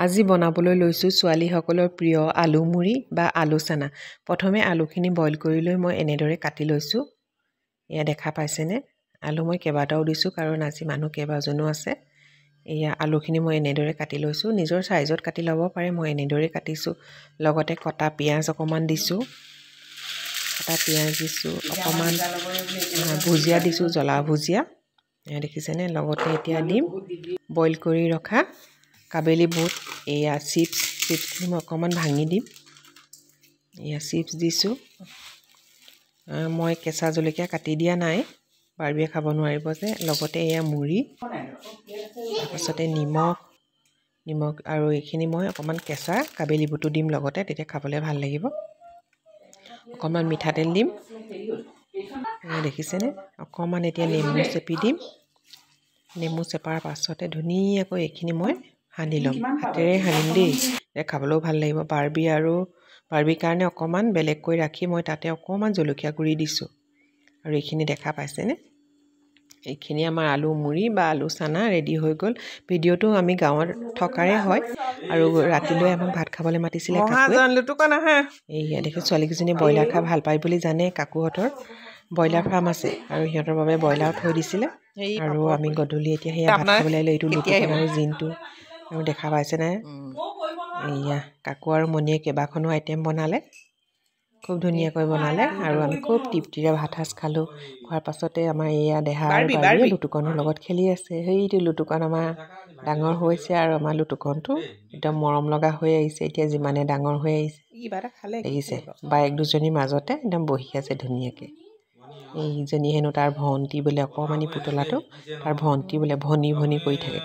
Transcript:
আজি বনাবলৈ লৈছোঁ ছোৱালীসকলৰ প্ৰিয় আলু মুড়ি বা আলু চানা। প্ৰথমে আলুখিনি বইল কৰি লৈ মই এনেদৰে কাটি লৈছোঁ। এয়া দেখা পাইছেনে? আলু মই কেইবাটাও দিছোঁ কাৰণ আজি মানুহ কেইবাজনো আছে। এয়া আলুখিনি মই এনেদৰে কাটি লৈছোঁ। নিজৰ চাইজত কাটি ল'ব পাৰে, মই এনেদৰে কাটিছোঁ। লগতে কটা পিঁয়াজ অকণমান দিছোঁ। কটা পিঁয়াজ দিছোঁ, অকণমান ভুজিয়া দিছোঁ, জ্বলা ভুজিয়া। এয়া দেখিছেনে? লগতে এতিয়া দিম বইল কৰি ৰখা কাবেলি বুট, এয়া চিপছখিনি মই অকণমান ভাঙি দিম। এয়া চিপছ দিছোঁ। মই কেঁচা জলকীয়া কাটি দিয়া নাই, বাৰ্বিয়ে খাব নোৱাৰিব যে। লগতে এয়া মুড়ি, তাৰপাছতে নিমখ আৰু এইখিনি মই অকণমান কেঁচা কাবেলি বুটো দিম লগতে, তেতিয়া খাবলৈ ভাল লাগিব। অকণমান মিঠাতেল দিম। দেখিছেনে? অকণমান এতিয়া নেমু চেপি দিম। নেমু চেপাৰ পাছতে ধুনীয়াকৈ এইখিনি মই সানি ল'ম। হাতেৰে সানিম দেই, খাবলৈও ভাল লাগিব। বাৰ্বিৰ কাৰণে অকণমান বেলেগকৈ ৰাখি মই তাতে অকণমান জলকীয়া গুড়ি দিছোঁ। আৰু এইখিনি দেখা পাইছেনে? এইখিনি আমাৰ আলু মুড়ি বা আলু চানা ৰেডি হৈ গ'ল। ভিডিঅ'টো আমি গাঁৱত থকাৰে হয় আৰু ৰাতিলৈ আমাক ভাত খাবলৈ মাতিছিলে কাকুৱে। এইয়া দেখি ছোৱালীকেইজনী ব্ৰইলাৰ খাই ভাল পায় বুলি জানে। কাকুহঁতৰ ব্ৰইলাৰ ফাৰ্ম আছে আৰু সিহঁতৰ বাবে ব্ৰইলাৰ থৈ দিছিলে। আৰু আমি গধূলি এতিয়া সেয়া ভাত খাবলৈ আহিলোঁ। এইটো লুটুকন আৰু জিনটো আৰু দেখা পাইছেনে? এয়া কাকু আৰু মণিয়ে কেইবাখনো আইটেম বনালে, খুব ধুনীয়াকৈ বনালে আৰু আমি খুব তৃপ্তিৰে ভাত সাজ খালোঁ। খোৱাৰ পাছতে আমাৰ এয়া দেহা আৰু বাৰ্বিয়ে লুটুকনৰ লগত খেলি আছে। সেইটো লুটুকন আমাৰ ডাঙৰ হৈছে আৰু আমাৰ লুটুকনটো একদম মৰম লগা হৈ আহিছে। এতিয়া যিমানে ডাঙৰ হৈ আহিছে দেখিছে, বায়েক দুজনীৰ মাজতে একদম বহি আছে ধুনীয়াকৈ। এইজনী হেনো তাৰ ভণ্টি বোলে, অকণমানি পুতলাটো তাৰ ভণ্টি বোলে, ভনী কৰি থাকে।